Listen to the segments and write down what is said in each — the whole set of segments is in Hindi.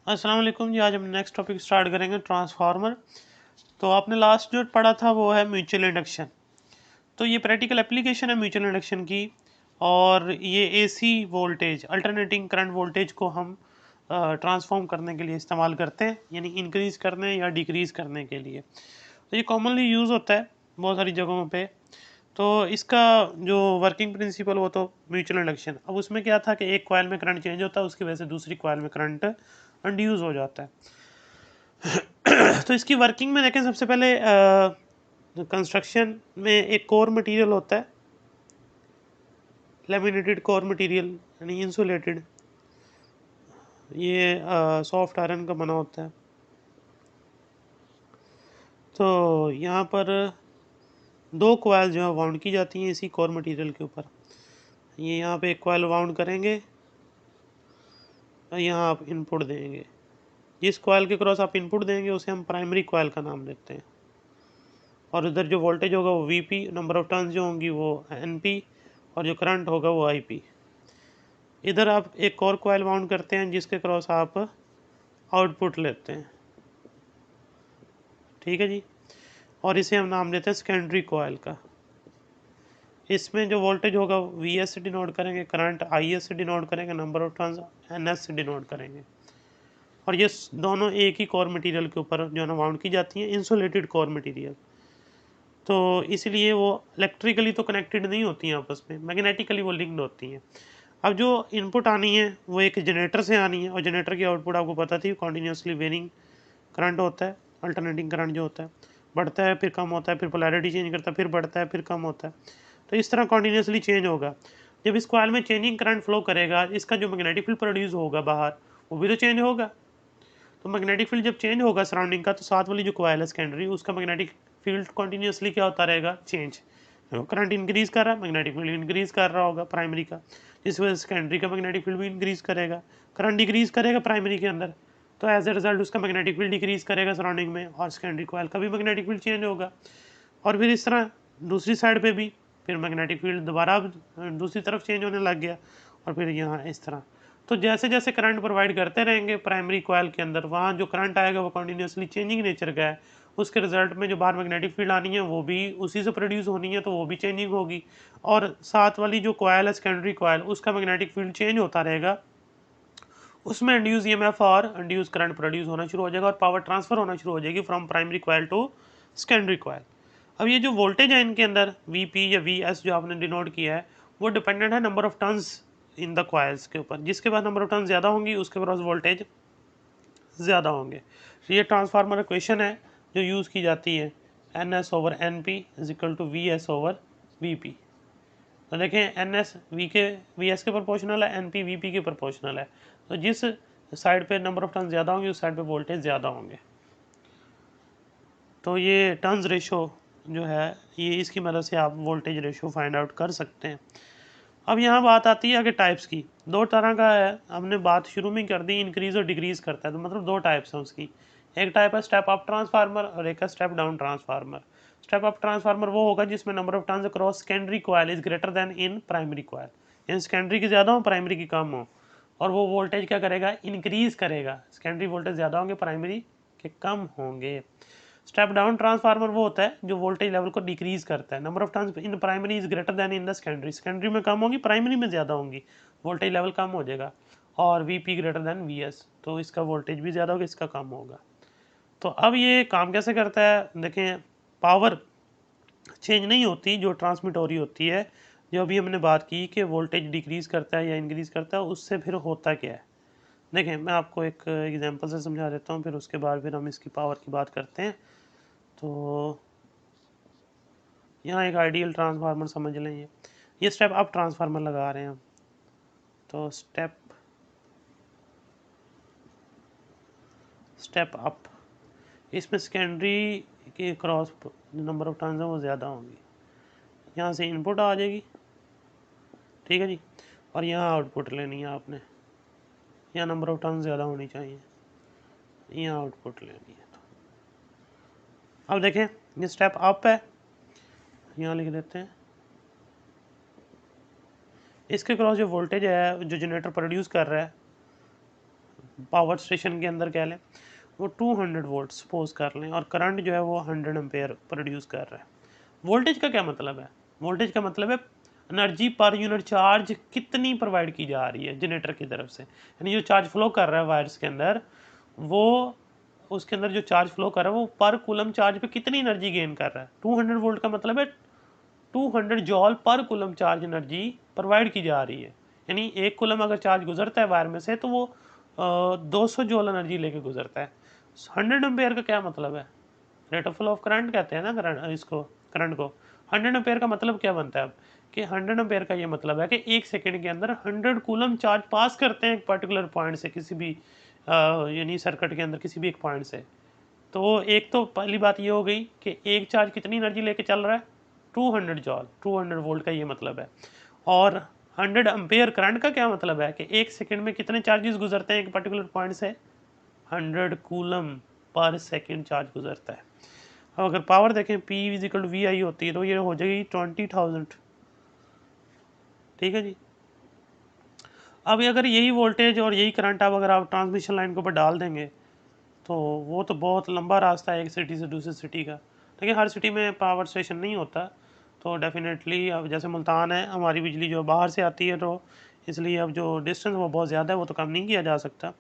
अस्सलाम वालेकुम जी। आज हम नेक्स्ट टॉपिक स्टार्ट करेंगे ट्रांसफार्मर। तो आपने लास्ट जो पढ़ा था वो है म्यूचुअल इंडक्शन। तो ये प्रैक्टिकल एप्लीकेशन है म्यूचुअल इंडक्शन की। और ये AC voltage alternating current voltage को हम ट्रांसफॉर्म करने के लिए इस्तेमाल करते हैं, यानी इंक्रीज करने या डिक्रीज करने के लिए। तो ये कॉमनली यूज़ होता है बहुत सारी जगहों पे। तो इसका जो वर्किंग प्रिंसिपल वो तो म्यूचुअल इंडक्शन। अब उसमें क्या था कि एक कॉइल में करंट चेंज होता है, उसकी वजह से दूसरी कॉइल में करंट इंड्यूस हो जाता है। तो इसकी वर्किंग में देखें, सबसे पहले कंस्ट्रक्शन में एक कोर मटेरियल होता है, लेमिनेटेड कोर मटेरियल यानी इंसुलेटेड। ये सॉफ्ट आयरन का बना होता है। तो यहाँ पर दो कॉइल जो है वाउंड की जाती हैं इसी कोर मटेरियल के ऊपर। ये यहाँ पे एक कॉइल वाउंड करेंगे और यहाँ आप इनपुट देंगे। जिस कॉइल के क्रॉस आप इनपुट देंगे उसे हम प्राइमरी कॉइल का नाम देते हैं। और उधर जो वोल्टेज होगा वो वीपी, नंबर ऑफ टर्न्स जो होंगी वो एनपी, और जो करंट होगा वो आईपी। इधर आप एक और कॉइल वाउंड करते हैं जिसके क्रॉस आप आउटपुट लेते हैं। ठीक है जी। और इसे हम नाम देते हैं सेकेंडरी कॉइल का। इसमें जो वोल्टेज होगा वी एस से डिनोट करेंगे, करंट आई एस से डिनोट करेंगे, number of turns N S से डिनोट करेंगे। और ये दोनों एक ही कोर मटेरियल के ऊपर जो है ना वाउंड की जाती हैं, इंसुलेटेड कोर मटेरियल। तो इसलिए वो इलेक्ट्रिकली तो कनेक्टेड नहीं होती हैं आपस में, मैग्नेटिकली वो लिंक्ड होती हैं। अब जो इनपुट आनी है वो एक जनरेटर से आनी है, और जनरेटर की आउटपुट आपको पता थी कॉन्टीन्यूसली वेरिंग करंट होता है। अल्टरनेटिंग करंट जो होता है बढ़ता है फिर कम होता है, फिर पोलैरिटी चेंज करता है, फिर बढ़ता है, फिर कम होता है। तो इस तरह कॉन्टीन्यूसली चेंज होगा। जब इस कॉइल में चेंजिंग करंट फ्लो करेगा, इसका जो मैग्नेटिक फील्ड प्रोड्यूस होगा बाहर, वो भी तो चेंज होगा। तो मैग्नेटिक फील्ड जब चेंज होगा सराउंडिंग का, तो साथ वाली जो कॉइल है सेकेंडरी, उसका मैग्नेटिक फील्ड कॉन्टीन्यूसली क्या होता रहेगा, चेंज। करंट इंक्रीज कर रहा है, मैग्नेटिक फील्ड इंक्रीज कर रहा होगा प्राइमरी का, जिस वजह से सेकेंडरी का मैग्नेटिक फील्ड भी इंक्रीज करेगा। करंट डिक्रीज करेगा प्राइमरी के अंदर, तो एज ए रिजल्ट उसका मैग्नेटिक फील्ड डिक्रीज करेगा सराउंडिंग में, और सेकेंडरी कॉइल का भी मैग्नेटिक फील्ड चेंज होगा। और फिर इस तरह दूसरी साइड पे भी फिर मैग्नेटिक फील्ड दोबारा दूसरी तरफ चेंज होने लग गया, और फिर यहाँ इस तरह। तो जैसे जैसे करंट प्रोवाइड करते रहेंगे प्राइमरी कॉइल के अंदर, वहाँ जो करंट आएगा वो कंटिन्यूसली चेंजिंग नेचर का है। उसके रिजल्ट में जो बाहर मैग्नेटिक फील्ड आनी है वो भी उसी से प्रोड्यूस होनी है, तो वो भी चेंजिंग होगी। और साथ वाली जो कॉइल है सेकेंडरी कॉइल, उसका मैग्नेटिक फील्ड चेंज होता रहेगा, उसमें इंड्यूस ईएमएफ और इंड्यूस करंट प्रोड्यूस होना शुरू हो जाएगा, और पावर ट्रांसफर होना शुरू हो जाएगी from primary coil to secondary coil. अब ये जो वोल्टेज है इनके अंदर वीपी या वीएस जो आपने डिनोट किया है, वो डिपेंडेंट है number of turns in the coils के ऊपर। जिसके बाद नंबर ऑफ टर्न्स ज़्यादा होंगी उसके पास वोल्टेज ज़्यादा होंगे। तो ये ट्रांसफार्मर इक्वेशन है जो यूज़ की जाती है, N S over N P is equal to V S over V P. तो देखें, एन एस वी एस के प्रोपोर्शनल है, एन पी वी पी के प्रोपोर्शनल है। तो जिस साइड पे नंबर ऑफ टर्न्स ज़्यादा होंगे उस साइड पे वोल्टेज ज़्यादा होंगे। तो ये टर्न्स रेशो जो है, ये इसकी मदद से आप वोल्टेज रेशो फाइंड आउट कर सकते हैं। अब यहाँ बात आती है आगे टाइप्स की। दो तरह का है, हमने बात शुरू में कर दी, इंक्रीज और डिक्रीज करता है, तो मतलब दो टाइप्स हैं उसकी। एक टाइप है स्टेप अप ट्रांसफार्मर और एक है step down transformer. Step up transformer वो होगा जिसमें number of turns across secondary coil is greater then in primary coil, यानी सेकेंडरी की ज़्यादा हो प्राइमरी की कम हो, और वो वोल्टेज क्या करेगा, इंक्रीज करेगा। सेकेंडरी वोल्टेज ज़्यादा होंगे, प्राइमरी के कम होंगे। स्टेप डाउन ट्रांसफार्मर वो होता है जो वोल्टेज लेवल को डिक्रीज करता है। Number of turns in primary is greater then in the secondary, secondary में कम होगी, प्राइमरी में ज़्यादा होंगी, वोल्टेज लेवल कम हो जाएगा। और वीपी ग्रेटर देन वीएस, तो इसका वोल्टेज भी ज़्यादा होगा, इसका कम होगा। तो अब ये काम कैसे करता है, देखें, पावर चेंज नहीं होती जो ट्रांसमिट हो रही होती है। जो अभी हमने बात की कि वोल्टेज डिक्रीज करता है या इंक्रीज करता है, उससे फिर होता क्या है। देखें, मैं आपको एक एग्जांपल से समझा देता हूँ, फिर उसके बाद फिर हम इसकी पावर की बात करते हैं। तो यहाँ एक आइडियल ट्रांसफार्मर समझ लें, ये स्टेप अप ट्रांसफार्मर लगा रहे हैं हम। तो स्टेप अप, इसमें सेकेंडरी के क्रॉस नंबर ऑफ टर्न्स हैं वो ज़्यादा होंगी। यहाँ से इनपुट आ जाएगी, ठीक है जी, और यहाँ आउटपुट लेनी है आपने। यहाँ नंबर ऑफ टर्न्स ज़्यादा होनी चाहिए, यहाँ आउटपुट लेनी है। तो अब देखें, ये स्टेप अप है, यहाँ लिख देते हैं। इसके क्रॉस जो वोल्टेज है जो जनरेटर प्रोड्यूस कर रहा है, पावर स्टेशन के अंदर कह लें, वो 200 वोल्ट सपोज कर लें, और करंट जो है वो 100 एम्पेयर प्रोड्यूस कर रहा है। वोल्टेज का क्या मतलब है? वोल्टेज का मतलब है एनर्जी पर यूनिट चार्ज कितनी प्रोवाइड की जा रही है जनरेटर की तरफ से, यानी जो चार्ज फ्लो कर रहा है वायर्स के अंदर, वो उसके अंदर जो चार्ज फ्लो कर रहा है वो पर कूलम चार्ज पे कितनी एनर्जी गेन कर रहा है। 200 वोल्ट का मतलब है 200 जॉल पर कूलम चार्ज एनर्जी प्रोवाइड की जा रही है, यानी एक कूलम अगर चार्ज गुजरता है वायर में से तो वो 200 जॉल एनर्जी लेके गुजरता है। 100 एम्पेयर का क्या मतलब है? Rate of flow of current कहते हैं ना करंट, इसको करंट को। 100 एम्पेयर का मतलब क्या बनता है अब कि 100 एम्पेयर का ये मतलब है कि एक सेकंड के अंदर 100 कूलम चार्ज पास करते हैं एक पर्टिकुलर पॉइंट से, किसी भी यानी सर्किट के अंदर किसी भी एक पॉइंट से। तो एक तो पहली बात ये हो गई कि एक चार्ज कितनी एनर्जी लेके चल रहा है, 200 जॉल, 200 वोल्ट का ये मतलब है। और 100 एम्पेयर करंट का क्या मतलब है कि एक सेकंड में कितने चार्जेस गुजरते हैं एक पर्टिकुलर पॉइंट से, 100 कूलम पर सेकंड चार्ज गुजरता है। अब अगर पावर देखें P इजिकल टू VI होती है तो ये हो जाएगी 20,000। ठीक है जी। अब अगर यही वोल्टेज और यही करंट अगर आप ट्रांसमिशन लाइन के ऊपर डाल देंगे तो वो तो बहुत लंबा रास्ता है एक सिटी से दूसरी सिटी का। देखिए हर सिटी में पावर स्टेशन नहीं होता, तो डेफिनेटली अब जैसे मुल्तान है, हमारी बिजली जो बाहर से आती है, तो इसलिए अब जो डिस्टेंस वो बहुत ज़्यादा है, वो तो कम नहीं किया जा सकता,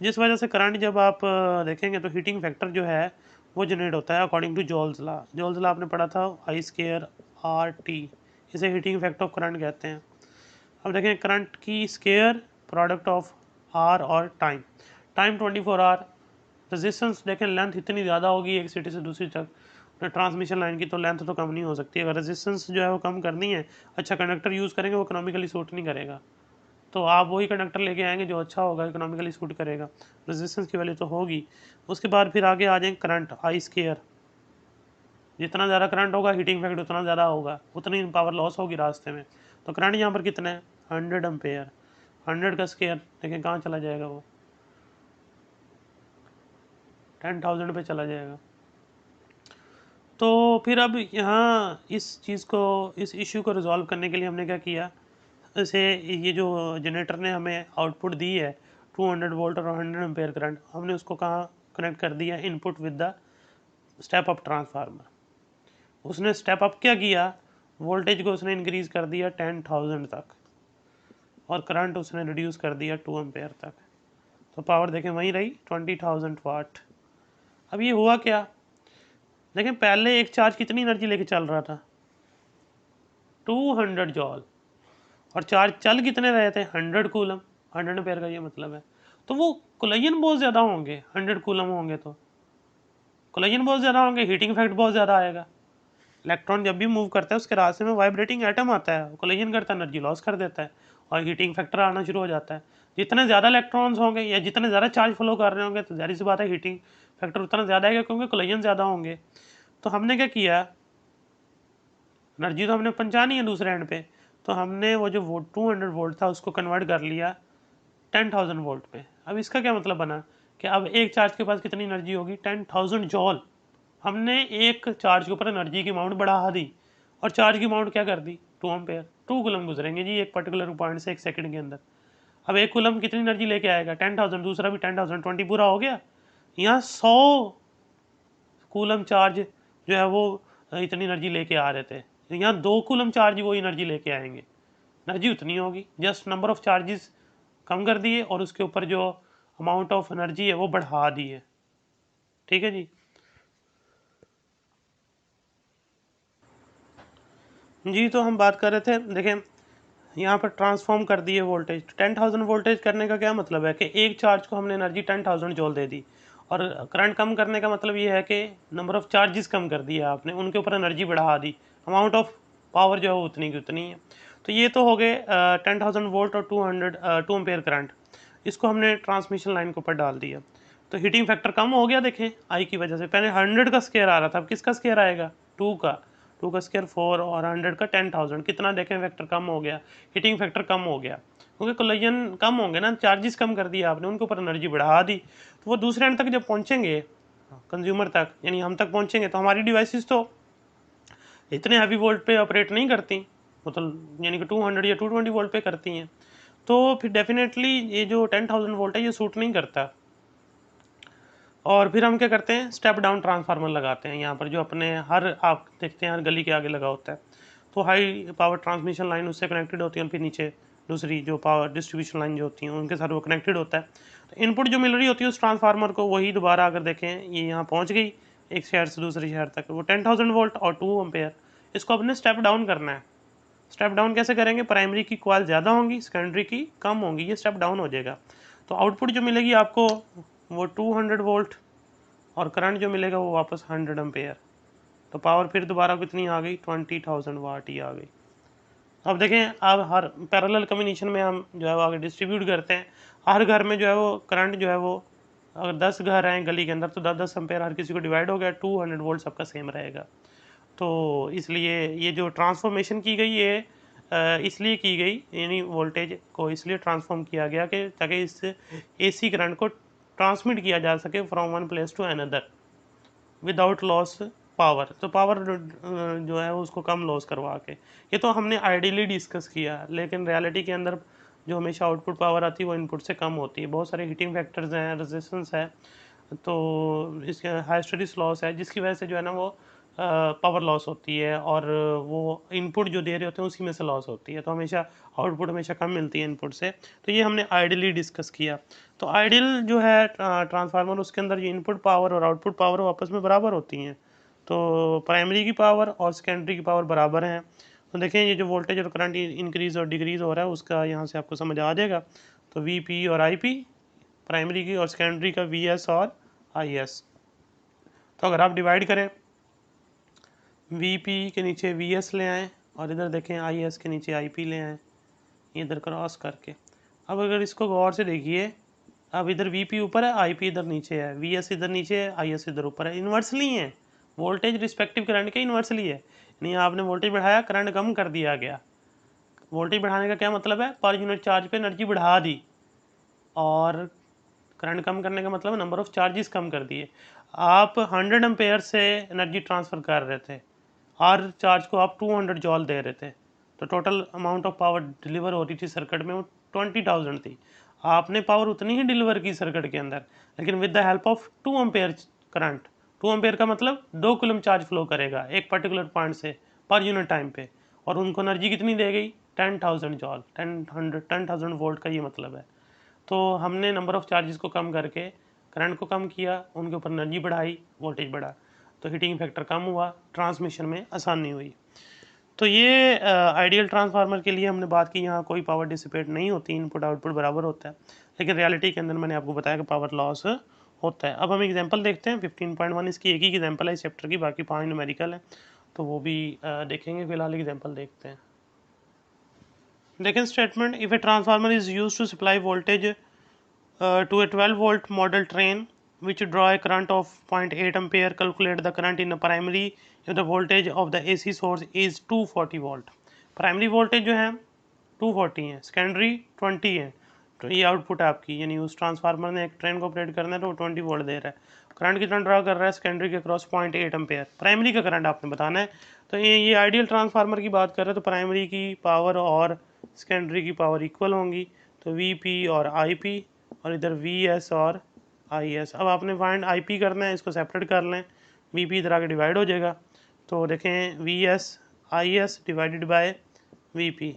जिस वजह से करंट जब आप देखेंगे तो हीटिंग फैक्टर जो है वो जनरेट होता है according to Joule's law. Joule's law आपने पढ़ा था, I²RT, इसे हीटिंग फैक्टर ऑफ करंट कहते हैं। अब देखें करंट की स्केयर प्रोडक्ट ऑफ आर और टाइम, टाइम 24 आवर, रेजिस्टेंस देखें लेंथ इतनी ज़्यादा होगी एक सिटी से दूसरी तक, तो ट्रांसमिशन लाइन की तो लेंथ तो कम नहीं हो सकती। अगर रेजिस्टेंस जो है वो कम करनी है, अच्छा कंडक्टर यूज़ करेंगे, वो इकोनॉमिकली सूट नहीं करेगा, तो आप वही कंडक्टर लेके आएंगे जो अच्छा होगा, इकोनॉमिकली सूट करेगा, रेजिस्टेंस की वैल्यू तो होगी। उसके बाद फिर आगे आ जाएंगे करंट I², जितना ज़्यादा करंट होगा हीटिंग फैक्टर उतना ज़्यादा होगा, उतनी पावर लॉस होगी रास्ते में। तो करंट यहाँ पर कितना है, 100 एम्पेयर, 100 का स्केयर देखें कहाँ चला जाएगा, वो 10,000 पे चला जाएगा। तो फिर अब यहाँ इस चीज़ को, इस इशू को रिजॉल्व करने के लिए हमने क्या किया, जैसे ये जो जनरेटर ने हमें आउटपुट दी है 200 वोल्ट और 100 एम्पेयर करंट, हमने उसको कहाँ कनेक्ट कर दिया, input with the step up transformer. उसने स्टेप अप क्या किया, वोल्टेज को उसने इंक्रीज़ कर दिया 10,000 तक, और करंट उसने रिड्यूस कर दिया 2 एम्पेयर तक। तो पावर देखें वहीं रही 20,000 वाट। अब ये हुआ क्या, देखें पहले एक चार्ज कितनी एनर्जी लेके चल रहा था, 200 जॉल, और चार्ज चल कितने रहे थे, 100 कूलम, 100 एम्पेयर का ये मतलब है। तो वो कोलिजन बहुत ज़्यादा होंगे, 100 कूलम होंगे तो कोलिजन बहुत ज़्यादा होंगे, हीटिंग इफेक्ट बहुत ज़्यादा आएगा। इलेक्ट्रॉन जब भी मूव करता है उसके रास्ते में वाइब्रेटिंग एटम आता है, कोलिजन करता है, एनर्जी लॉस कर देता है, और हीटिंग फैक्टर आना शुरू हो जाता है। जितने ज़्यादा इलेक्ट्रॉन्स होंगे या जितने ज़्यादा चार्ज फ्लो कर रहे होंगे तो जाहिर सी बात है हीटिंग फैक्टर उतना ज़्यादा आएगा, क्योंकि कोलिजन ज़्यादा होंगे। तो हमने क्या किया, एनर्जी तो हमने पहुँचानी है दूसरे एंड पे, तो हमने वो जो 200 वोल्ट था उसको कन्वर्ट कर लिया 10,000 वोल्ट पे। अब इसका क्या मतलब बना कि अब एक चार्ज के पास कितनी एनर्जी होगी, 10,000 जॉल। हमने एक चार्ज के ऊपर एनर्जी की अमाउंट बढ़ा दी, और चार्ज की अमाउंट क्या कर दी, 2 एम्पेयर, 2 कूलम गुजरेंगे जी एक पर्टिकुलर पॉइंट से एक सेकंड के अंदर। अब एक कूलम कितनी एनर्जी लेके आएगा, 10,000, दूसरा भी 10,000, 20 पूरा हो गया। यहाँ 100 कूलम चार्ज जो है वो इतनी एनर्जी लेके आ रहे थे, यहाँ 2 कूलम चार्ज वो एनर्जी लेके आएंगे, एनर्जी उतनी होगी, जस्ट नंबर ऑफ चार्जेस कम कर दिए और उसके ऊपर जो अमाउंट ऑफ एनर्जी है वो बढ़ा दी है। ठीक है जी। जी तो हम बात कर रहे थे, देखें यहाँ पर ट्रांसफॉर्म कर दिए वोल्टेज, 10,000 वोल्टेज करने का क्या मतलब है कि एक चार्ज को हमने एनर्जी 10,000 जॉल दे दी, और करंट कम करने का मतलब ये है कि नंबर ऑफ चार्जेस कम कर दिया आपने, उनके ऊपर एनर्जी बढ़ा दी, अमाउंट ऑफ पावर जो है वो उतनी की उतनी है। तो ये तो हो गए 10,000 वोल्ट और 2 एम्पेयर करंट, इसको हमने ट्रांसमिशन लाइन के ऊपर डाल दिया, तो हीटिंग फैक्टर कम हो गया। देखें आई की वजह से पहले 100 का स्केयर आ रहा था, अब किसका स्केयर आएगा, 2 का स्केयर 4 और 100 का 10,000, कितना देखें फैक्टर कम हो गया, हीटिंग फैक्टर कम हो गया, क्योंकि कोलिजन कम होंगे ना, चार्जेस कम कर दिया आपने, उनके ऊपर एनर्जी बढ़ा दी। तो वो दूसरे एंड तक जब पहुंचेंगे कंज्यूमर तक, यानी हम तक पहुंचेंगे, तो हमारी डिवाइसेस तो इतने हैवी वोल्ट पे ऑपरेट नहीं करती, मतलब यानी कि 200 या 220 वोल्ट पे करती हैं। तो फिर डेफिनेटली ये जो 10,000 वोल्ट है ये सूट नहीं करता। और फिर हम क्या करते हैं, स्टेप डाउन ट्रांसफार्मर लगाते हैं यहाँ पर, जो अपने हर आप देखते हैं हर गली के आगे लगा होता है। तो हाई पावर ट्रांसमिशन लाइन उससे कनेक्टेड होती है, और फिर नीचे दूसरी जो पावर डिस्ट्रीब्यूशन लाइन जो होती हैं उनके साथ वो कनेक्टेड होता है। तो इनपुट जो मिल रही होती है उस ट्रांसफार्मर को, वही दोबारा अगर देखें ये यहाँ पहुँच गई एक शहर से दूसरे शहर तक, वो 10,000 वोल्ट और 2 एम्पेयर, इसको अपने स्टेप डाउन करना है। स्टेप डाउन कैसे करेंगे, प्राइमरी की कॉइल ज़्यादा होंगी, सेकेंडरी की कम होंगी, ये स्टेप डाउन हो जाएगा। तो आउटपुट जो मिलेगी आपको वो 200 वोल्ट, और करंट जो मिलेगा वो वापस 100 एम्पेयर। तो पावर फिर दोबारा कितनी आ गई, 20,000 वाट ही आ गई। अब देखें, अब हर पैरेलल कम्बिनेशन में हम जो है वो आगे डिस्ट्रीब्यूट करते हैं। हर घर में जो है वो करंट जो है वो, अगर 10 घर हैं गली के अंदर तो 10-10 एम्पेयर हर किसी को डिवाइड हो गया, 200 वोल्ट सबका सेम रहेगा। तो इसलिए ये जो ट्रांसफॉर्मेशन की गई ये इसलिए की गई, यानी वोल्टेज को इसलिए ट्रांसफॉर्म किया गया कि ताकि इस एसी करंट को ट्रांसमिट किया जा सके from one place to another without loss power. तो पावर जो है उसको कम लॉस करवा के, ये तो हमने आइडियली डिस्कस किया, लेकिन रियलिटी के अंदर जो हमेशा आउटपुट पावर आती है वो इनपुट से कम होती है। बहुत सारे हीटिंग फैक्टर्स हैं, रेजिस्टेंस है, तो इसके हाइस्टेरिस लॉस है, जिसकी वजह से जो है ना वो पावर लॉस होती है, और वो इनपुट जो दे रहे होते हैं उसी में से लॉस होती है। तो हमेशा आउटपुट हमेशा कम मिलती है इनपुट से। तो ये हमने आइडियली डिस्कस किया। तो आइडियल जो है ट्रांसफार्मर, उसके अंदर जो इनपुट पावर और आउटपुट पावर वो आपस में बराबर होती हैं। तो प्राइमरी की पावर और सेकेंडरी की पावर बराबर हैं। तो देखें ये जो वोल्टेज और करंट इंक्रीज़ और डिक्रीज़ हो रहा है उसका यहाँ से आपको समझ आ जाएगा। तो वी पी और आई पी प्राइमरी की, और सेकेंडरी का वी एस और आई एस। तो अगर आप डिवाइड करें, वी पी के नीचे वी एस ले आएँ, और इधर देखें आई एस के नीचे आई पी ले आएँ, इधर क्रॉस करके। अब अगर इसको गौर से देखिए, अब इधर वी पी ऊपर है, आई पी इधर नीचे है, वी एस इधर नीचे है, आई एस इधर ऊपर है, इन्वर्सली है। वोल्टेज रिस्पेक्टिव करंट के इन्वर्सली है, यानी आपने वोल्टेज बढ़ाया, करंट कम कर दिया गया। वोल्टेज बढ़ाने का क्या मतलब है, पर यूनिट चार्ज पे एनर्जी बढ़ा दी, और करंट कम करने का मतलब नंबर ऑफ चार्जेस कम कर दिए। आप 100 एम्पेयर से एनर्जी ट्रांसफ़र कर रहे थे, हर चार्ज को आप 200 जॉल दे रहे थे, तो total amount of power deliver हो रही थी सर्किट में वो 20,000 थी। आपने पावर उतनी ही डिलीवर की सर्किट के अंदर, लेकिन with the help of 2 ampere current. 2 ampere का मतलब 2 कूलम चार्ज फ्लो करेगा एक पर्टिकुलर पॉइंट से पर यूनिट टाइम पे, और उनको एनर्जी कितनी दे गई, 10,000 जॉल, 10,000 वोल्ट का ये मतलब है। तो हमने नंबर ऑफ़ चार्जेस को कम करके करंट को कम किया, उनके ऊपर एनर्जी बढ़ाई, वोल्टेज बढ़ा, तो हीटिंग फैक्टर कम हुआ, ट्रांसमिशन में आसानी हुई। तो ये आइडियल ट्रांसफार्मर के लिए हमने बात की, यहाँ कोई पावर डिसिपेट नहीं होती, इनपुट आउटपुट बराबर होता है, लेकिन रियलिटी के अंदर मैंने आपको बताया कि पावर लॉस होता है। अब हम एग्जांपल देखते हैं 15.1, इसकी एक ही एग्जांपल है इस चैप्टर की, बाकी 5 न्यूमेरिकल है, तो वो भी देखेंगे। फिलहाल एग्जांपल देखते हैं। देखें statement, if a transformer is use to supply voltage to a 12 volt model train which draw a current of 0.8 ampere, calculate the current in a primary if the voltage of the AC source is 240 volt। Primary voltage जो है 240 है, सेकेंडरी 20 है। तो ये आउटपुट है आपकी, यानी उस ट्रांसफार्मर ने एक ट्रेन को ऑपरेट करना है तो वो 20 वोल्ट दे रहा है। करंट कितना ड्रा कर रहा है, सेकेंडरी के क्रॉस 0.8 एम्पेयर। प्राइमरी का करंट आपने बताना है। तो ये आइडियल ट्रांसफार्मर की बात कर रहे हैं, तो प्राइमरी की पावर और सेकेंडरी की पावर इक्वल होंगी, तो वी पी और आई पी, और इधर वी एस और आई एस। अब आपने फाइंड आई पी करना है, इसको सेपरेट कर लें, वी पी इधर आके डिवाइड हो जाएगा। तो देखें V S I S divided by we P,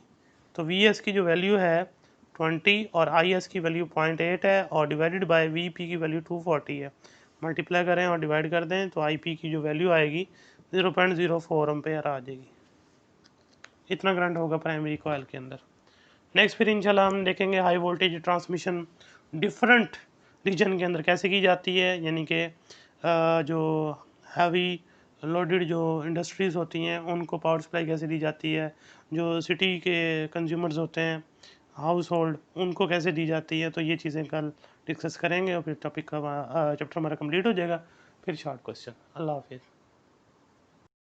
तो वी एस की जो वैल्यू है 20 और आई एस की वैल्यू 0.8 है, और डिवाइडेड बाय वी पी की वैल्यू 240 है। मल्टीप्लाई करें और डिवाइड कर दें तो आई पी की जो वैल्यू आएगी 0.04 एम्पेयर आ जाएगी। इतना करंट होगा प्राइमरी कॉइल के अंदर। नेक्स्ट फिर इंशाल्लाह हम देखेंगे high voltage transmission different region के अंदर कैसे की जाती है, यानी कि जो हैवी लोडेड जो इंडस्ट्रीज़ होती हैं उनको पावर सप्लाई कैसे दी जाती है, जो सिटी के कंज्यूमर्स होते हैं हाउस होल्ड उनको कैसे दी जाती है। तो ये चीज़ें कल डिस्कस करेंगे, और फिर टॉपिक का चैप्टर हमारा कंप्लीट हो जाएगा। फिर शॉर्ट क्वेश्चन। अल्लाह हाफिज़।